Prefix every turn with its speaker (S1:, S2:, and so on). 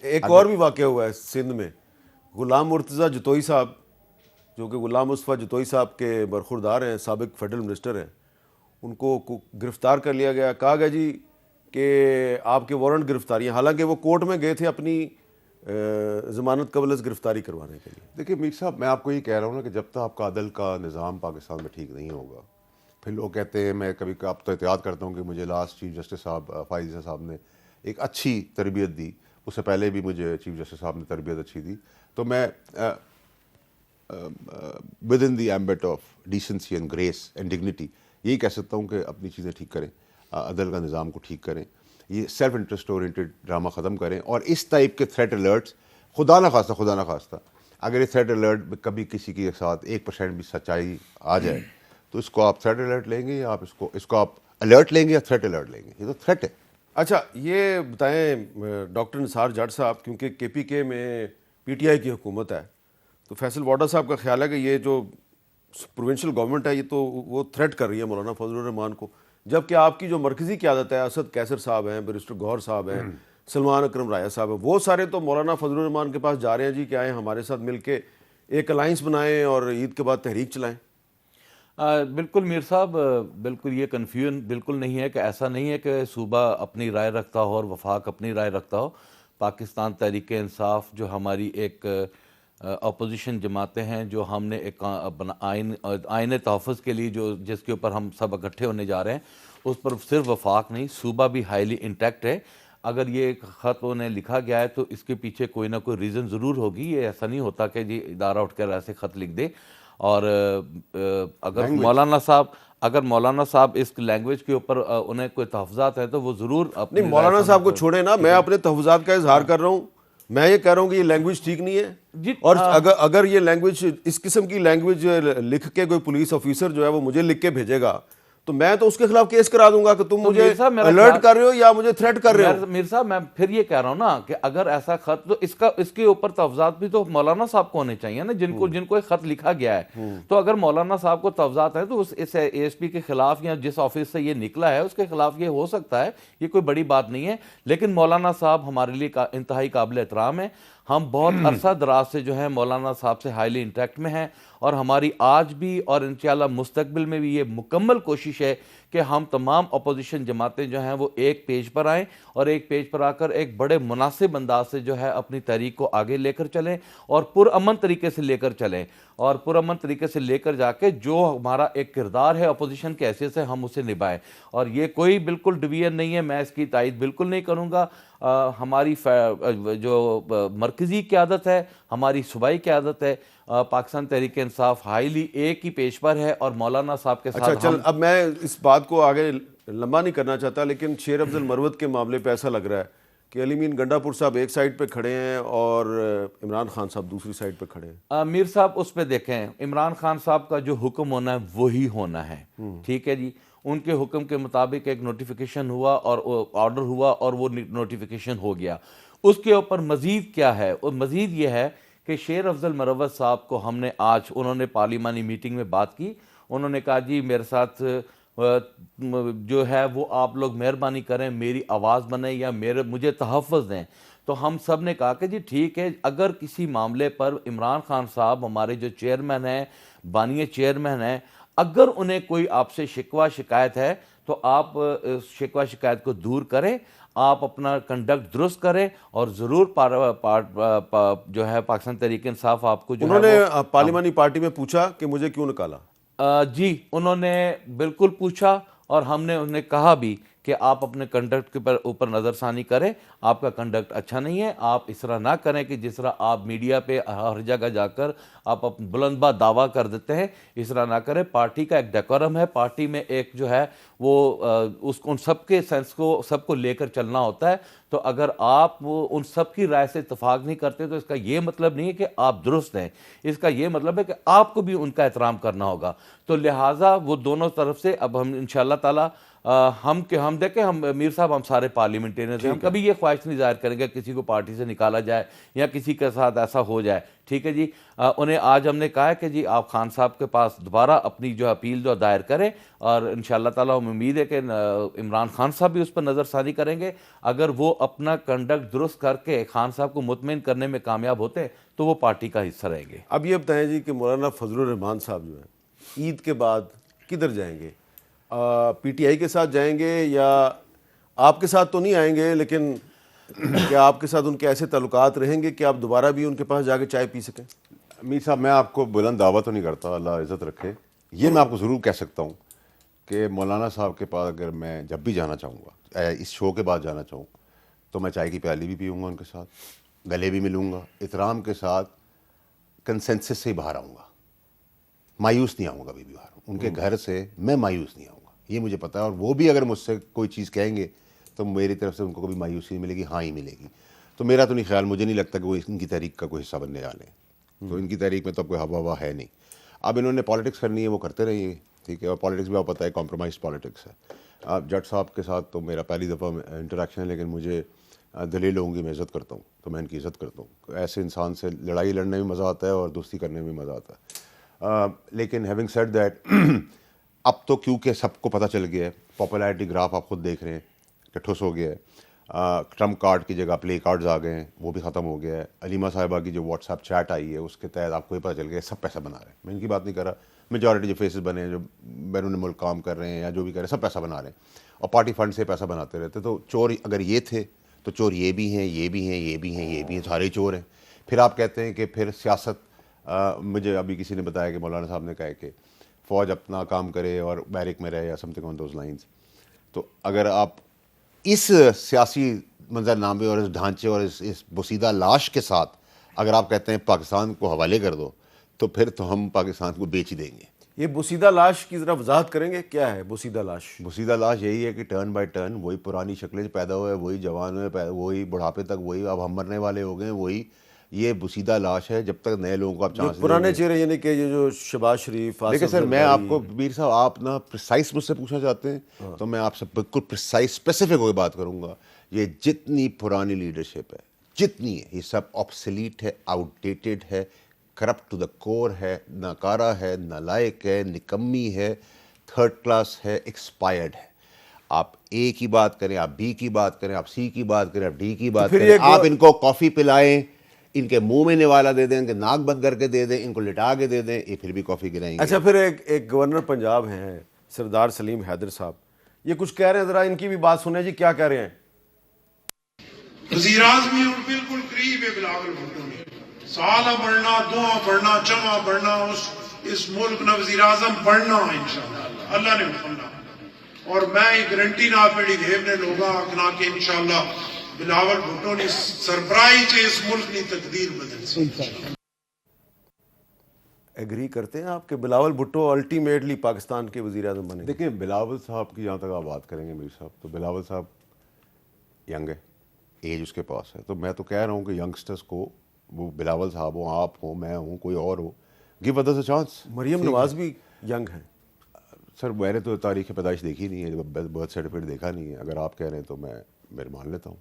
S1: ایک اور بھی واقعہ ہوا ہے سندھ میں، غلام مرتضیٰ جتوئی صاحب جو کہ غلام مصطفیٰ جتوئی صاحب کے برخوردار ہیں، سابق فیڈرل منسٹر ہیں، ان کو گرفتار کر لیا گیا. کہا گیا جی کہ آپ کے وارنٹ گرفتاری ہیں، حالانکہ وہ کورٹ میں گئے تھے اپنی ضمانت قبل از گرفتاری کروانے کے لیے.
S2: دیکھیے میر صاحب، میں آپ کو یہ کہہ رہا ہوں نا کہ جب تک آپ کا عدل کا نظام پاکستان میں ٹھیک نہیں ہوگا، پھر لوگ کہتے ہیں، میں کبھی آپ تو احتیاط کرتا ہوں کہ مجھے لاسٹ چیف جسٹس صاحب فائز صاحب نے ایک اچھی تربیت دی، اس سے پہلے بھی مجھے چیف جسٹس صاحب نے تربیت اچھی دی، تو میں with in the ambit of decency and grace and dignity یہی کہہ سکتا ہوں کہ اپنی چیزیں ٹھیک کریں، عدل کا نظام کو ٹھیک کریں، یہ سیلف انٹرسٹ اورینٹڈ ڈرامہ ختم کریں، اور اس ٹائپ کے تھریٹ الرٹس خدا نہ خواستہ اگر یہ تھریٹ الرٹ میں کبھی کسی کے ساتھ 1% بھی سچائی آ جائے تو اس کو آپ تھریٹ الرٹ لیں گے یا آپ اس کو آپ الرٹ لیں گے یا تھریٹ الرٹ لیں گے؟ یہ تو تھریٹ ہے.
S1: اچھا یہ بتائیں ڈاکٹر نثار جٹ صاحب، کیونکہ کے پی کے میں پی ٹی آئی کی حکومت ہے، تو فیصل واڈا صاحب کا خیال ہے کہ یہ جو پروونشل گورنمنٹ ہے یہ تو وہ تھریٹ کر رہی ہے مولانا فضل الرحمان کو، جبکہ آپ کی جو مرکزی قیادت ہے، اسد کیسر صاحب ہیں، بیرسٹر گوہر صاحب ہیں، سلمان اکرم رایا صاحب ہیں، وہ سارے تو مولانا فضل الرحمان کے پاس جا رہے ہیں جی کہ آئیں ہمارے ساتھ مل کے ایک الائنس بنائیں اور عید کے بعد تحریک چلائیں.
S3: بالکل میر صاحب، بالکل یہ کنفیوژن بالکل نہیں ہے کہ ایسا نہیں ہے کہ صوبہ اپنی رائے رکھتا ہو اور وفاق اپنی رائے رکھتا ہو. پاکستان تحریک انصاف جو ہماری ایک اپوزیشن جماعتیں ہیں، جو ہم نے ایک آئین تحفظ کے لیے جس کے اوپر ہم سب اکٹھے ہونے جا رہے ہیں، اس پر صرف وفاق نہیں، صوبہ بھی ہائیلی انٹیکٹ ہے. اگر یہ خط انہیں لکھا گیا ہے تو اس کے پیچھے کوئی نہ کوئی ریزن ضرور ہوگی. یہ ایسا نہیں ہوتا کہ جی ادارہ اٹھ کر ایسے خط لکھ دے. اور اگر مولانا صاحب اس لینگویج کے اوپر انہیں کوئی تحفظات ہیں تو وہ ضرور اپنی
S1: نہیں، مولانا صاحب کو چھوڑیں نا، میں اپنے تحفظات کا اظہار کر رہا ہوں. میں یہ کہہ رہا ہوں کہ یہ لینگویج ٹھیک نہیں ہے، اور اگر یہ لینگویج، اس قسم کی لینگویج لکھ کے کوئی پولیس آفیسر جو ہے وہ مجھے لکھ کے بھیجے گا تو میں تو اس کے خلاف کیس کرا دوں گا کہ تم مجھے الرٹ کر رہے ہو یا مجھے تھریٹ کر رہے ہو.
S3: میر صاحب میں پھر یہ کہہ رہا ہوں نا کہ اگر ایسا خط، تو اس کے اوپر تحفظات بھی تو مولانا صاحب کو ہونے چاہیے نا، جن کو ایک خط لکھا گیا ہے. تو اگر مولانا صاحب کو تحفظات ہیں تو اس اے ایس پی کے خلاف یا جس آفس سے یہ نکلا ہے اس کے خلاف یہ ہو سکتا ہے، یہ کوئی بڑی بات نہیں ہے. لیکن مولانا صاحب ہمارے لیے انتہائی قابل احترام ہے. ہم بہت عرصہ دراز سے جو ہے مولانا صاحب سے ہائیلی انٹیکٹ میں ہیں، اور ہماری آج بھی اور انشاءاللہ مستقبل میں بھی یہ مکمل کوشش ہے کہ ہم تمام اپوزیشن جماعتیں جو ہیں وہ ایک پیج پر آئیں، اور ایک پیج پر آ کر ایک بڑے مناسب انداز سے جو ہے اپنی تحریک کو آگے لے کر چلیں، اور پرامن طریقے سے لے کر چلیں، اور پرامن طریقے سے لے کر جا کے جو ہمارا ایک کردار ہے اپوزیشن کے حیثیت سے ہم اسے نبھائیں. اور یہ کوئی بالکل ڈویژن نہیں ہے، میں اس کی تائید بالکل نہیں کروں گا. ہماری جو مرکزی قیادت ہے، ہماری صوبائی قیادت ہے، پاکستان تحریک انصاف ہائیلی ایک ہی پیج پر ہے، اور مولانا صاحب کے ساتھ.
S1: اچھا اب میں اس بات کو آگے لمبا نہیں کرنا چاہتا، لیکن شیر افضل مروت کے معاملے پہ ایسا لگ رہا ہے کہ علی مین گنڈا پور صاحب ایک سائڈ پہ کھڑے ہیں اور عمران خان صاحب دوسری سائڈ پہ کھڑے ہیں.
S3: میر صاحب اس پہ دیکھیں، عمران خان صاحب کا جو حکم ہونا ہے وہی ہونا ہے، ٹھیک ہے جی. ان کے حکم کے مطابق ایک نوٹیفیکیشن ہوا اور آرڈر ہوا اور وہ نوٹیفیکیشن ہو گیا. اس کے اوپر مزید کیا ہے؟ اور مزید یہ ہے کہ شیر افضل مروت صاحب کو ہم نے آج، انہوں نے پارلیمانی میٹنگ میں بات کی، انہوں نے کہا جی میرے ساتھ جو ہے وہ آپ لوگ مہربانی کریں، میری آواز بنیں یا مجھے تحفظ دیں. تو ہم سب نے کہا کہ جی ٹھیک ہے، اگر کسی معاملے پر عمران خان صاحب ہمارے جو چیئرمین ہیں، بانیہ چیئرمین ہیں، اگر انہیں کوئی آپ سے شکوہ شکایت ہے تو آپ شکوہ شکایت کو دور کریں، آپ اپنا کنڈکٹ درست کریں، اور ضرور جو ہے پاکستان تحریک انصاف آپ کو جو
S1: انہوں نے پارلیمانی پارٹی میں پوچھا کہ مجھے کیوں نکالا؟
S3: جی انہوں نے بالکل پوچھا، اور ہم نے انہیں کہا بھی کہ آپ اپنے کنڈکٹ کے اوپر نظر ثانی کریں، آپ کا کنڈکٹ اچھا نہیں ہے، آپ اس طرح نہ کریں کہ جس طرح آپ میڈیا پہ ہر جگہ جا کر آپ بلند بات دعویٰ کر دیتے ہیں، اس طرح نہ کریں. پارٹی کا ایک ڈیکورم ہے، پارٹی میں ایک جو ہے وہ ان سب کے سینس کو سب کو لے کر چلنا ہوتا ہے. تو اگر آپ ان سب کی رائے سے اتفاق نہیں کرتے تو اس کا یہ مطلب نہیں ہے کہ آپ درست ہیں، اس کا یہ مطلب ہے کہ آپ کو بھی ان کا احترام کرنا ہوگا. تو لہٰذا وہ دونوں طرف سے اب ہم انشاءاللہ تعالی ہم دیکھیں ہم میر صاحب ہم سارے پارلیمنٹیرینز ہیں, ہم کبھی یہ خواہش نہیں ظاہر کریں گے کسی کو پارٹی سے نکالا جائے یا کسی کے ساتھ ایسا ہو جائے, ٹھیک ہے جی. انہیں آج ہم نے کہا ہے کہ جی آپ خان صاحب کے پاس دوبارہ اپنی جو اپیل جو دائر کریں, اور انشاءاللہ تعالیٰ ہمیں امید ہے کہ عمران خان صاحب بھی اس پر نظر ثانی کریں گے. اگر وہ اپنا کنڈکٹ درست کر کے خان صاحب کو مطمئن کرنے میں کامیاب ہوتے تو وہ پارٹی کا حصہ رہیں گے.
S1: اب یہ بتائیں جی کہ مولانا فضل الرحمان صاحب جو ہیں عید کے بعد کدھر جائیں گے؟ پی ٹی آئی کے ساتھ جائیں گے یا آپ کے ساتھ تو نہیں آئیں گے, لیکن کیا آپ کے ساتھ ان کے ایسے تعلقات رہیں گے کہ آپ دوبارہ بھی ان کے پاس جا کے چائے پی سکیں؟
S2: میر صاحب میں آپ کو بلند دعویٰ تو نہیں کرتا, اللہ عزت رکھے. یہ میں آپ کو ضرور کہہ سکتا ہوں کہ مولانا صاحب کے پاس اگر میں جب بھی جانا چاہوں گا, اس شو کے بعد جانا چاہوں, تو میں چائے کی پیالی بھی پیوں گا ان کے ساتھ, گلے بھی ملوں گا, احترام کے ساتھ کنسنسس سے ہی باہر آؤں گا. مایوس نہیں آؤں گا کبھی بھی باہر. ان کے گھر سے میں مایوس نہیں آؤں گا, یہ مجھے پتہ ہے. اور وہ بھی اگر مجھ سے کوئی چیز کہیں گے تو میری طرف سے ان کو کبھی مایوسی نہیں ملے گی, ہاں ہی ملے گی. تو میرا تو نہیں خیال, مجھے نہیں لگتا کہ وہ ان کی تحریک کا کوئی حصہ بننے والے ہیں. تو ان کی تحریک میں تو اب کوئی ہوا ہے نہیں. اب انہوں نے پالیٹکس کرنی ہے, وہ کرتے رہیے, ٹھیک ہے. اور پالیٹکس بھی آپ پتہ ہے کمپرومائز پالیٹکس ہے. اب جٹ صاحب کے ساتھ تو میرا پہلی دفعہ انٹریکشن ہے, لیکن مجھے دلیل لوگوں کی میں عزت کرتا ہوں, تو میں ان کی عزت کرتا ہوں. ایسے انسان سے لڑائی لڑنے میں مزہ آتا ہے اور دوستی کرنے میں مزہ آتا ہے. لیکن ہیونگ سیڈ دیٹ, اب تو کیونکہ سب کو پتہ چل گیا ہے, پاپولیرٹی گراف آپ خود دیکھ رہے ہیں ٹھٹھس ہو گیا ہے. ٹرمپ کارڈ کی جگہ پلے کارڈز آ گئے ہیں, وہ بھی ختم ہو گیا ہے. علیمہ صاحبہ کی جو واٹس ایپ چیٹ آئی ہے اس کے تحت آپ کو یہ پتہ چل گیا ہے سب پیسہ بنا رہے ہیں. میں ان کی بات نہیں کر رہا, میجورٹی جو فیسز بنے ہیں جو بیرون ملک کام کر رہے ہیں یا جو بھی کر رہے ہیں سب پیسہ بنا رہے ہیں, اور پارٹی فنڈ سے پیسہ بناتے رہتے. تو چور اگر یہ تھے تو چور یہ بھی ہیں, یہ بھی ہیں, یہ بھی ہیں, یہ بھی ہیں, سارے چور ہیں. پھر آپ کہتے ہیں کہ پھر سیاست, مجھے ابھی کسی نے بتایا کہ مولانا صاحب نے کہا کہ فوج اپنا کام کرے اور بیرک میں رہے یا some thing on those lines. تو اگر آپ اس سیاسی منظرنامے اور اس ڈھانچے اور اس بوسیدہ لاش کے ساتھ اگر آپ کہتے ہیں پاکستان کو حوالے کر دو, تو پھر تو ہم پاکستان کو بیچ ہی دیں گے.
S1: یہ بوسیدہ لاش کی ذرا وضاحت کریں گے, کیا ہے بوسیدہ لاش؟
S2: بوسیدہ لاش یہی ہے کہ ٹرن بائی ٹرن وہی پرانی شکلیں پیدا ہوئے, وہی جوان ہوئے, وہی بڑھاپے تک وہی, اب ہم مرنے والے ہو گئے, وہی یہ بوسیدہ لاش ہے. جب تک نئے لوگوں کو آپ چانس
S1: پرانے چہرے, یعنی کہ یہ جو شہباز شریف,
S2: دیکھیں سر, میں آپ کو میر صاحب, آپ نا پریسائز مجھ سے پوچھنا چاہتے ہیں تو میں آپ سے بالکل پریسائز اسپیسیفک ہو کے بات کروں گا. یہ جتنی پرانی لیڈرشپ ہے, جتنی ہے, یہ سب آبسلیٹ ہے, آؤٹ ڈیٹڈ ہے, کرپٹ ٹو دا کور ہے, ناکارہ ہے, نالائق ہے, نکمی ہے, تھرڈ کلاس ہے, ایکسپائرڈ ہے. آپ اے کی بات کریں, آپ بی کی بات کریں, آپ سی کی بات کریں, آپ ڈی کی بات کریں, آپ ان کو کافی پلائیں, ان کے منہ میں نوالا دے دیں, ان کے ناک بند کر کے دے دیں, ان کو لٹا کے دے دیں, یہ پھر بھی کافی گرائیں گے.
S1: اچھا, پھر ایک گورنر پنجاب ہیں سردار سلیم حیدر صاحب, یہ کچھ کہہ رہے ہیں, ذرا ان کی بھی بات سنیں جی, کیا کہہ رہے ہیں.
S4: وزیر اعظم بالکل قریب ہے بلاول بھٹو نے, سالہ بڑھنا, دعا بڑھنا, جمع بڑھنا, اس ملک نہ وزیر اعظم بڑھنا انشاءاللہ, اللہ نے بڑھنا. اور میں یہ گارنٹی نہ پیڑی گھیبنے لوگا اکنا کہ انشاءاللہ بلاول بھٹو نے سربراہی چے اس ملک کی تقدیر بدل سی.
S1: ایگری کرتے ہیں آپ کہ بلاول بھٹو الٹیمیٹلی پاکستان کے وزیر اعظم بنے؟
S2: دیکھیں بلاول صاحب کی جہاں تک آپ بات کریں گے میر صاحب, تو بلاول صاحب ینگ ہے, ایج اس کے پاس ہے. تو میں تو کہہ رہا ہوں کہ ینگسٹرز کو, وہ بلاول صاحب ہوں, آپ ہوں, میں ہوں, کوئی اور ہو, give others a chance.
S1: Maryam Nawaz بھی ینگ ہیں
S2: سر, میں نے تو تاریخ پیدائش دیکھی نہیں ہے, برتھ سرٹیفکیٹ دیکھا نہیں ہے. اگر آپ کہہ رہے ہیں تو میں مان لیتا ہوں.